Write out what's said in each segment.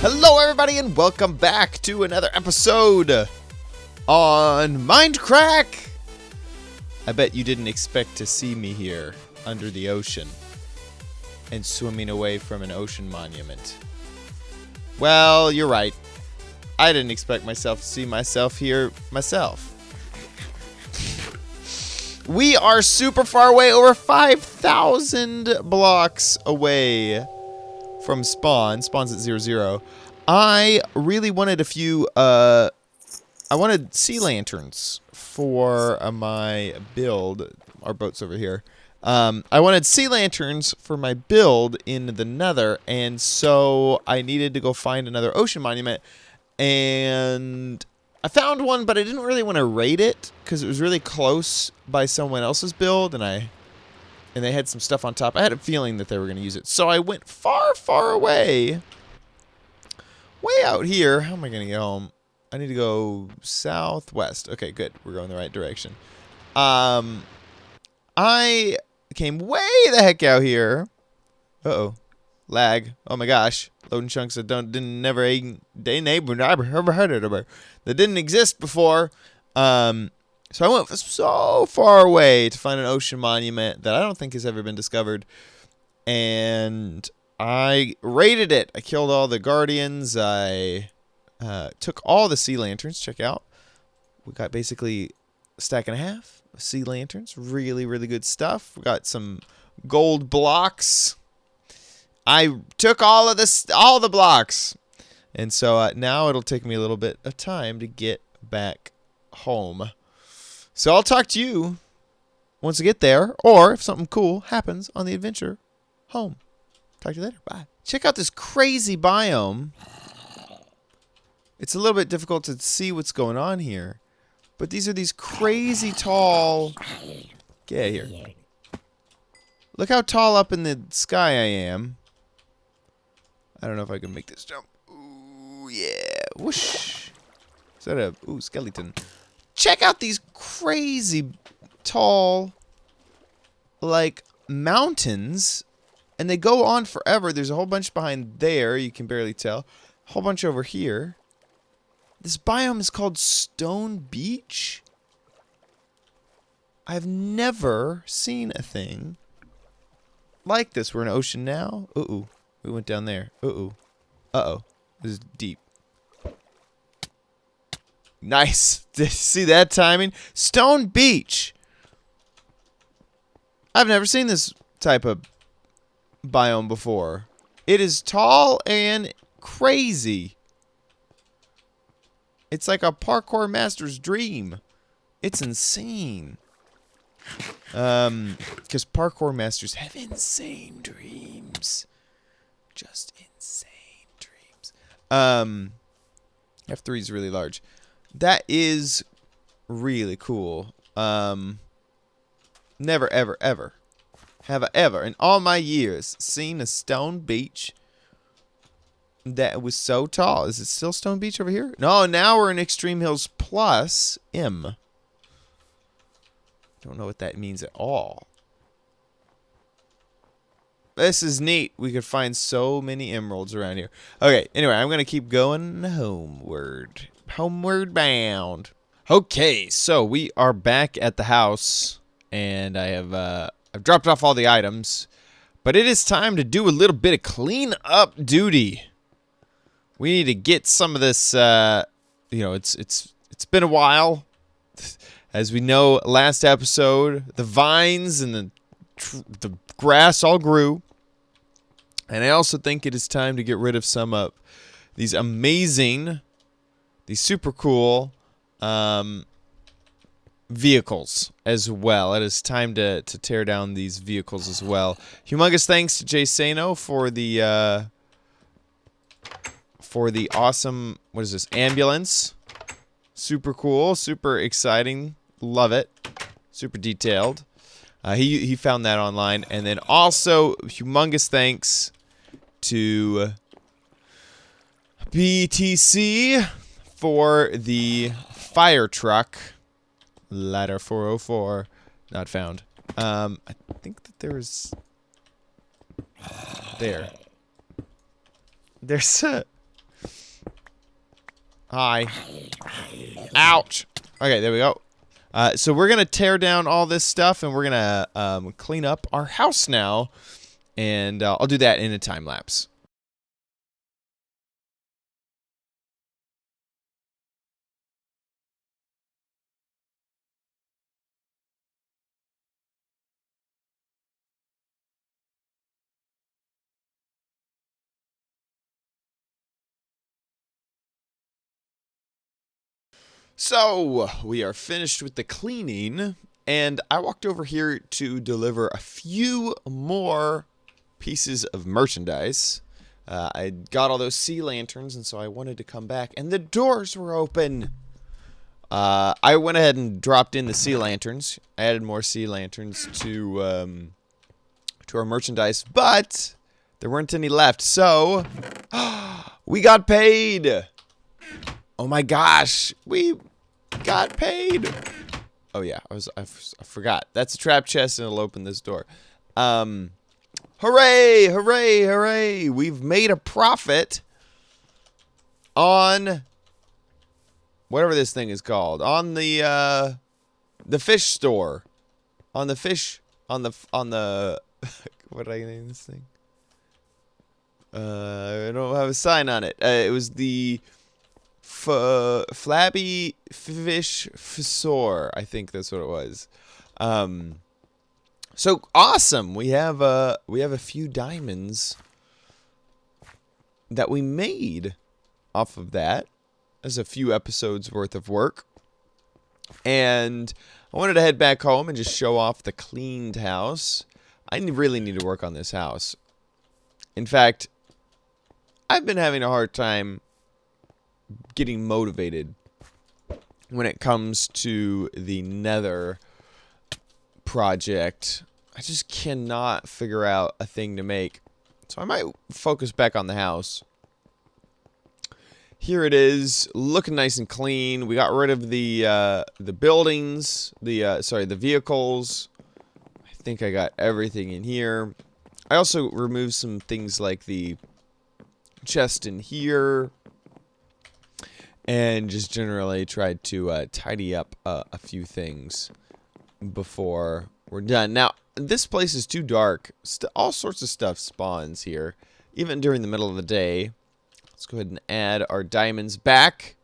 Hello everybody and welcome back to another episode on Mindcrack. I bet you didn't expect to see me here under the ocean and swimming away from an ocean monument. Well, you're right. I didn't expect myself to see myself here myself. We are super far away, over 5,000 blocks away from spawn. Spawn's at 0, 0. I really wanted a few, I wanted sea lanterns for my build. Our boat's over here. I wanted sea lanterns for my build in the Nether, and so I needed to go find another ocean monument, and I found one, but I didn't really want to raid it because it was really close by someone else's build, and they had some stuff on top. I had a feeling that they were going to use it. So I went far, far away. Way out here. How am I going to get home? I need to go southwest. Okay, good. We're going the right direction. I came way the heck out here. Uh-oh. Lag. Oh my gosh. Loading chunks that that didn't exist before. So I went so far away to find an ocean monument that I don't think has ever been discovered. And I raided it. I killed all the guardians. I took all the sea lanterns. Check out. We got basically a stack and a half of sea lanterns. Really, really good stuff. We got some gold blocks. I took all the blocks. And so now it'll take me a little bit of time to get back home. So I'll talk to you once I get there, or if something cool happens on the adventure home. Talk to you later. Bye. Check out this crazy biome. It's a little bit difficult to see what's going on here, but these are these crazy tall... Get out of here. Look how tall up in the sky I am. I don't know if I can make this jump. Ooh, yeah. Whoosh. Is that a... Ooh, skeleton. Check out these crazy tall, like, mountains, and they go on forever. There's a whole bunch behind there, you can barely tell. A whole bunch over here. This biome is called Stone Beach. I've never seen a thing like this. We're in an ocean now. Uh-oh. We went down there. Uh-oh. Uh-oh. This is deep. Nice. Did you see that timing? Stone Beach. I've never seen this type of biome before. It is tall and crazy. It's like a parkour master's dream. It's insane. Because parkour masters have insane dreams. Just insane dreams. F3 is really large. That is really cool. Never, ever, ever have I ever in all my years seen a stone beach that was so tall. Is it still Stone Beach over here? No, now we're in Extreme Hills Plus M. Don't know what that means at all. This is neat. We could find so many emeralds around here. Okay, anyway, I'm going to keep going homeward. Homeward bound. Okay, so we are back at the house, and I've dropped off all the items, but it is time to do a little bit of clean up duty. We need to get some of this. It's been a while, as we know. Last episode, the vines and the grass all grew, and I also think it is time to get rid of some of these amazing. These super cool vehicles as well. It is time to tear down these vehicles as well. Humongous thanks to Jay Sano for the awesome, what is this, ambulance. Super cool, super exciting. Love it. Super detailed. He found that online. And then also humongous thanks to BTC for the fire truck. Ladder 404. Not found. I think that there was... There's a... Hi. Ouch. Okay, there we go. So we're going to tear down all this stuff, and we're going to clean up our house now. And I'll do that in a time lapse. So, we are finished with the cleaning, and I walked over here to deliver a few more pieces of merchandise. I got all those sea lanterns, and so I wanted to come back, and the doors were open. I went ahead and dropped in the sea lanterns, added more sea lanterns to our merchandise, but there weren't any left, so we got paid. Oh my gosh, we got paid. Oh yeah, I forgot. That's a trap chest, and it'll open this door. Hooray, hooray, hooray! We've made a profit on whatever this thing is called. On the fish store. On the fish, on the what did I name this thing? I don't have a sign on it. It was the Flabby Fish Fissor, I think that's what it was. So awesome! We have a few diamonds that we made off of that. There's a few episodes worth of work, and I wanted to head back home and just show off the cleaned house. I really need to work on this house. In fact, I've been having a hard time getting motivated when it comes to the Nether project. I just cannot figure out a thing to make. So I might focus back on the house. Here it is, looking nice and clean. We got rid of the buildings, the vehicles. I think I got everything in here. I also removed some things like the chest in here. And just generally tried to tidy up a few things before we're done. Now, this place is too dark. All sorts of stuff spawns here, even during the middle of the day. Let's go ahead and add our diamonds back.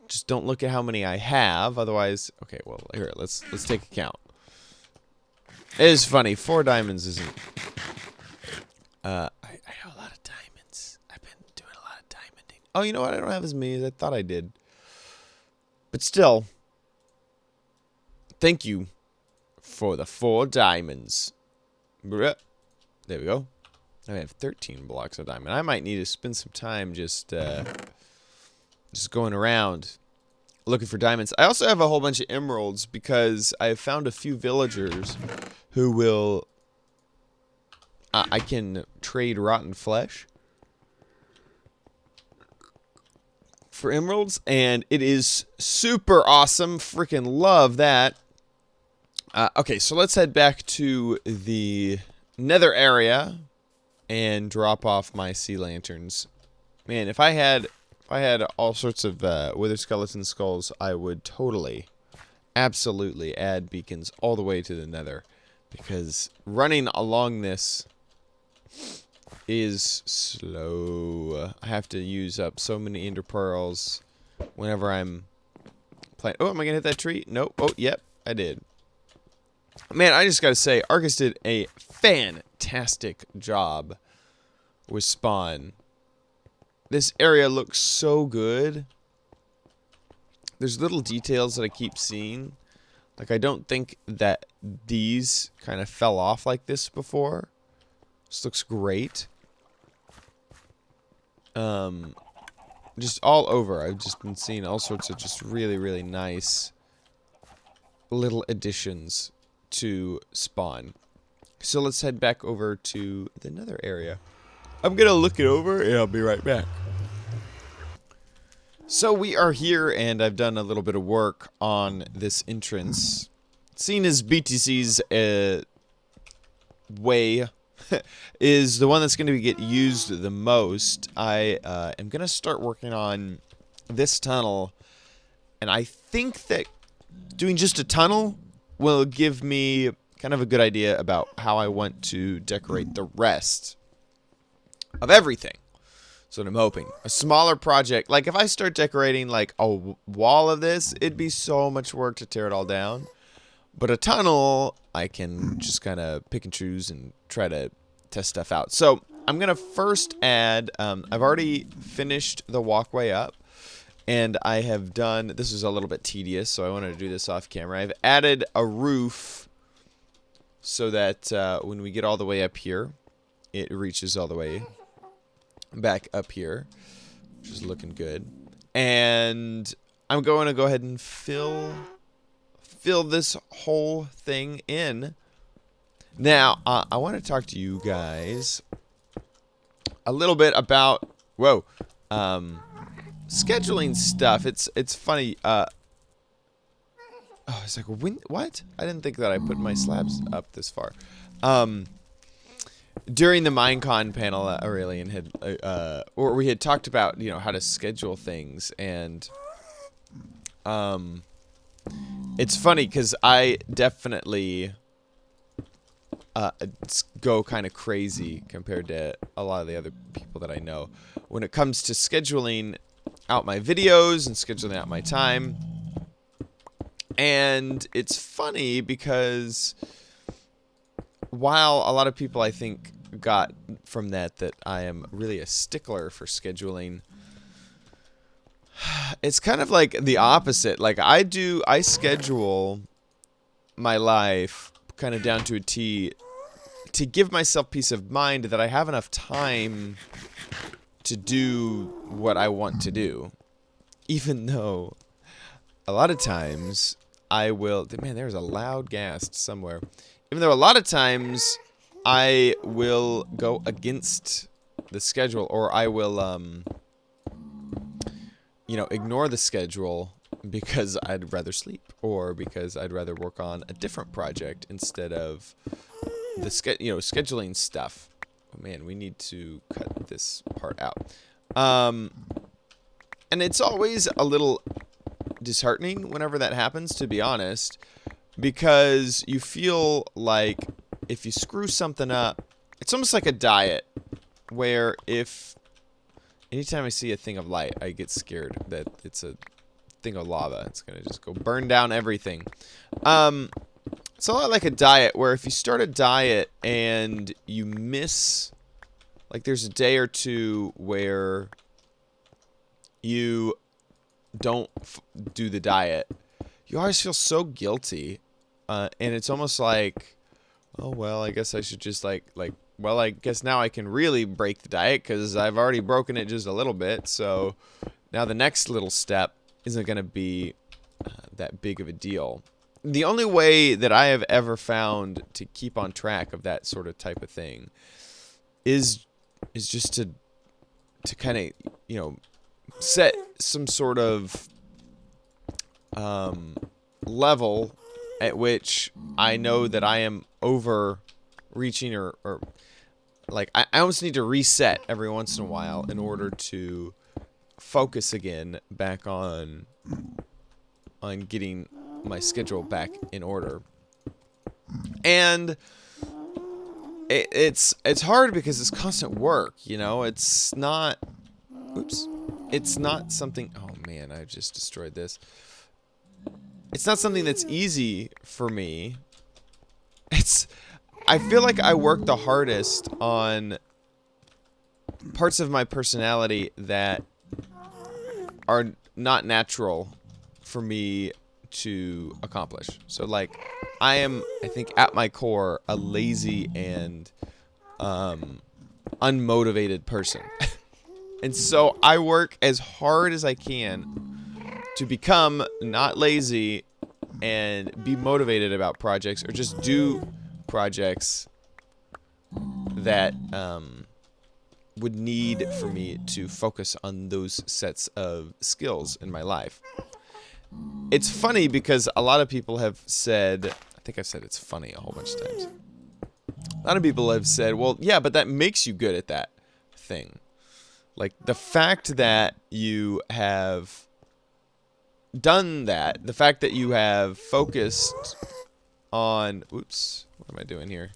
Just don't look at how many I have, otherwise. Okay, well here, let's take a count. It is funny. 4 diamonds isn't. I have a lot of diamonds. I've been doing a lot of diamonding. Oh, you know what? I don't have as many as I thought I did. But still, thank you for the 4 diamonds. There we go. I have 13 blocks of diamond. I might need to spend some time just going around looking for diamonds. I also have a whole bunch of emeralds because I have found a few villagers who will... I can trade rotten flesh for emeralds, and it is super awesome. Freaking love that. Okay, so let's head back to the Nether area and drop off my sea lanterns. Man, if I had all sorts of wither skeleton skulls, I would totally, absolutely add beacons all the way to the Nether, because running along this is slow. I have to use up so many ender pearls whenever I'm playing. Oh, am I gonna hit that tree? Nope. Oh, yep, I did. Man, I just gotta say, Arcus did a fantastic job with spawn. This area looks so good. There's little details that I keep seeing. Like, I don't think that these kind of fell off like this before. This looks great. Just all over, I've just been seeing all sorts of just really, really nice little additions to spawn. So let's head back over to the Nether area. I'm gonna look it over and I'll be right back. So we are here, and I've done a little bit of work on this entrance. Seen as BTC's way is the one that's going to get used the most. I am going to start working on this tunnel, and I think that doing just a tunnel will give me kind of a good idea about how I want to decorate the rest of everything. So what I'm hoping. A smaller project. Like, if I start decorating, like, a wall of this, it'd be so much work to tear it all down. But a tunnel, I can just kind of pick and choose and try to test stuff out. So I'm going to first add, I've already finished the walkway up. And I have done, this is a little bit tedious, so I wanted to do this off camera. I've added a roof so that when we get all the way up here, it reaches all the way back up here, which is looking good. And I'm going to go ahead and fill this whole thing in. Now, I want to talk to you guys a little bit about, scheduling stuff. It's funny. Oh, it's like, what? I didn't think that I put my slabs up this far. During the Minecon panel, Aurelian had, or we had talked about, you know, how to schedule things, and it's funny because I definitely go kind of crazy compared to a lot of the other people that I know when it comes to scheduling out my videos and scheduling out my time. And it's funny because while a lot of people, I think, got from that I am really a stickler for scheduling, it's kind of like the opposite. Like, I schedule my life kind of down to a T to give myself peace of mind that I have enough time to do what I want to do. Even though a lot of times I will, man, there's a loud ghast somewhere. Even though a lot of times I will go against the schedule, or I will, you know, ignore the schedule because I'd rather sleep, or because I'd rather work on a different project instead of the scheduling stuff. Oh man, we need to cut this part out. And it's always a little disheartening whenever that happens, to be honest, because you feel like if you screw something up, it's almost like a diet, where if anytime I see a thing of light, I get scared that it's a thing of lava. It's gonna just go burn down everything. It's a lot like a diet, where if you start a diet and you miss, like, there's a day or two where you don't do the diet, you always feel so guilty, and it's almost like, oh well, I guess I should just well, I guess now I can really break the diet because I've already broken it just a little bit. So now the next little step isn't going to be that big of a deal. The only way that I have ever found to keep on track of that sort of type of thing is just to kind of, you know, set some sort of level at which I know that I am overreaching, or like I almost need to reset every once in a while in order to focus again back on getting my schedule back in order. And it's hard because it's constant work, you know. It's not, it's not something, oh man, I just destroyed this. It's not something that's easy for me. I feel like I work the hardest on parts of my personality that are not natural for me to accomplish. So, like, I am, I think, at my core, a lazy and unmotivated person. And so I work as hard as I can to become not lazy and be motivated about projects, or just do projects that would need for me to focus on those sets of skills in my life. It's funny because a lot of people have said, I think I've said it's funny a whole bunch of times. A lot of people have said, well, yeah, but that makes you good at that thing. Like, the fact that you have done that, the fact that you have focused on... Oops, what am I doing here?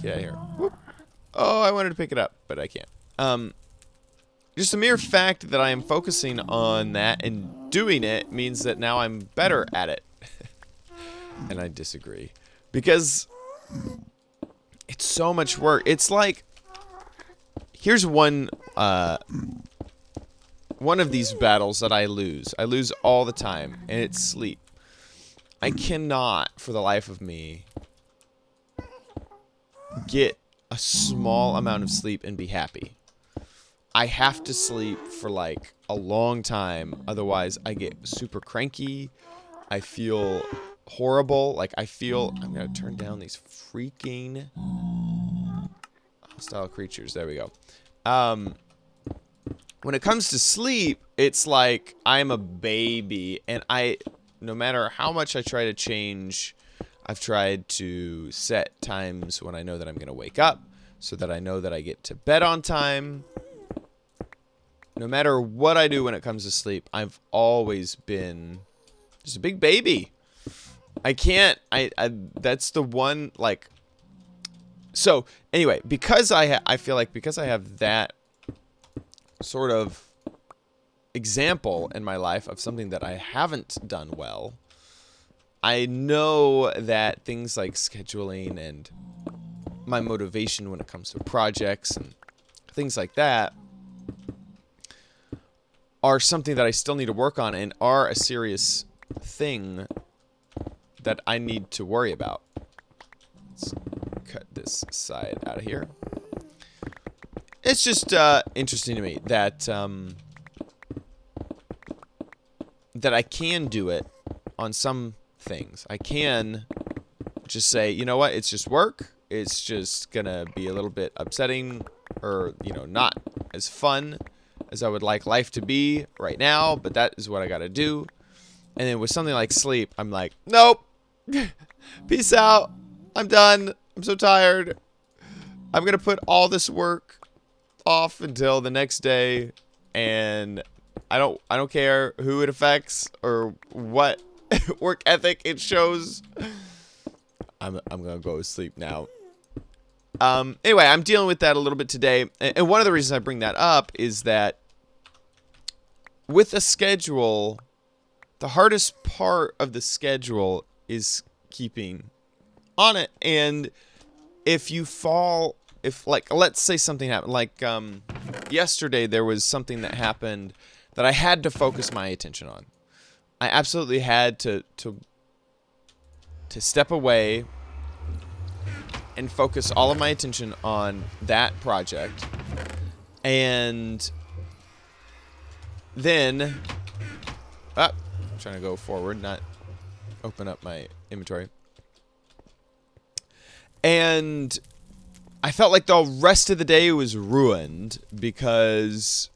Get out of here. Whoop. Oh, I wanted to pick it up, but I can't. Just the mere fact that I am focusing on that and doing it means that now I'm better at it. And I disagree. Because it's so much work. It's like... Here's one of these battles that I lose. I lose all the time, and it's sleep. I cannot, for the life of me, get a small amount of sleep and be happy. I have to sleep for like a long time, otherwise I get super cranky. I feel horrible. Like I'm gonna turn down these freaking hostile creatures. There we go. When it comes to sleep, it's like I'm a baby, and no matter how much I try to change, I've tried to set times when I know that I'm gonna wake up, so that I know that I get to bed on time. No matter what I do when it comes to sleep, I've always been just a big baby. I can't, that's the one, like, so, anyway, because I feel like because I have that sort of example in my life of something that I haven't done well, I know that things like scheduling and my motivation when it comes to projects and things like that are something that I still need to work on and are a serious thing that I need to worry about. Let's cut this side out of here. It's just interesting to me that that I can do it on some things. I can just say, you know what, it's just work. It's just gonna be a little bit upsetting, or, you know, not as fun as I would like life to be right now, but that is what I gotta do. And then with something like sleep, I'm like, nope. Peace out. I'm done. I'm so tired. I'm gonna put all this work off until the next day, and I don't care who it affects or what work ethic it shows. I'm gonna go to sleep now. Anyway, I'm dealing with that a little bit today, and one of the reasons I bring that up is that with a schedule, the hardest part of the schedule is keeping on it. And if you fall, like, let's say something happened, like yesterday there was something that happened that I had to focus my attention on. I absolutely had to step away and focus all of my attention on that project. And then, I'm trying to go forward, not open up my inventory. And I felt like the rest of the day was ruined because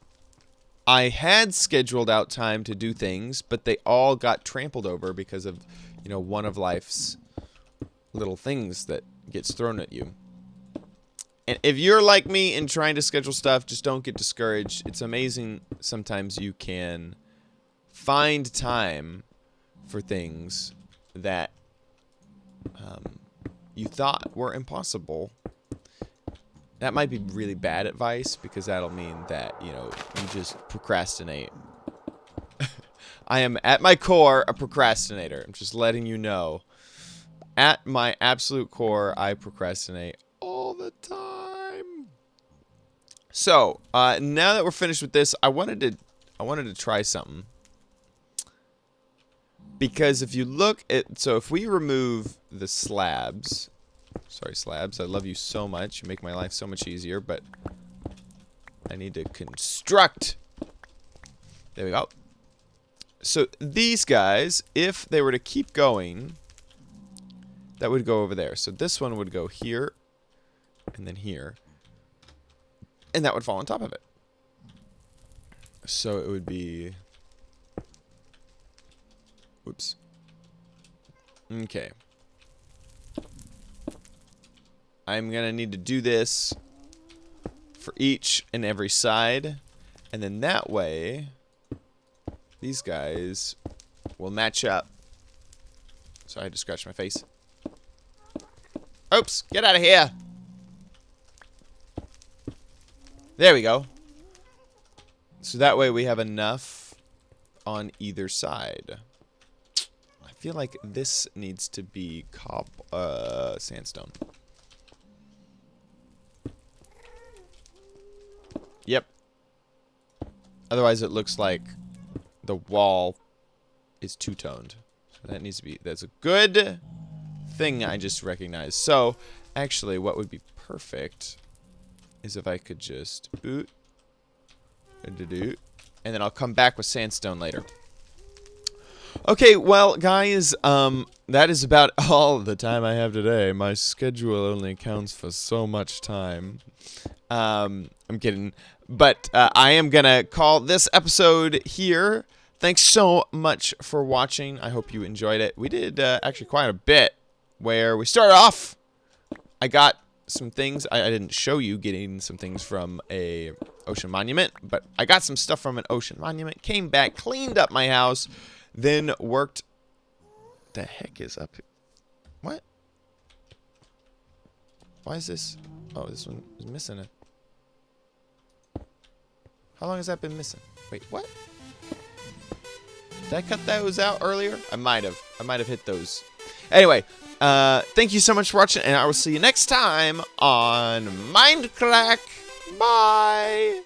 I had scheduled out time to do things, but they all got trampled over because of, you know, one of life's little things that gets thrown at you. And if you're like me and trying to schedule stuff, just don't get discouraged. It's amazing sometimes you can find time for things that you thought were impossible. That might be really bad advice, because that'll mean that, you know, you just procrastinate. I am, at my core, a procrastinator. I'm just letting you know. At my absolute core, I procrastinate all the time. So, now that we're finished with this, I wanted to try something. Because if you look at, so if we remove the slabs, sorry slabs, I love you so much, you make my life so much easier, but I need to construct. There we go. So these guys, if they were to keep going, that would go over there. So this one would go here, and then here, and that would fall on top of it. So it would be, whoops. Okay. I'm gonna need to do this for each and every side. And then that way, these guys will match up. Sorry, I had to scratch my face. Oops, get out of here. There we go. So that way we have enough on either side. I feel like this needs to be sandstone. Yep. Otherwise it looks like the wall is two-toned. So that needs to be, that's a good thing I just recognized. So, actually what would be perfect is if I could just boot, and then I'll come back with sandstone later. Okay, well, guys, that is about all the time I have today. My schedule only accounts for so much time. I'm kidding. But I am going to call this episode here. Thanks so much for watching. I hope you enjoyed it. We did actually quite a bit where we started off. I got some things. I didn't show you getting some things from a ocean monument, but I got some stuff from an ocean monument, came back, cleaned up my house, then worked. The heck is up here? What? Why is this? Oh, this one is missing it. How long has that been missing? Wait, what? Did I cut those out earlier? I might have. I might have hit those. Anyway, thank you so much for watching, and I will see you next time on Mindcrack. Bye!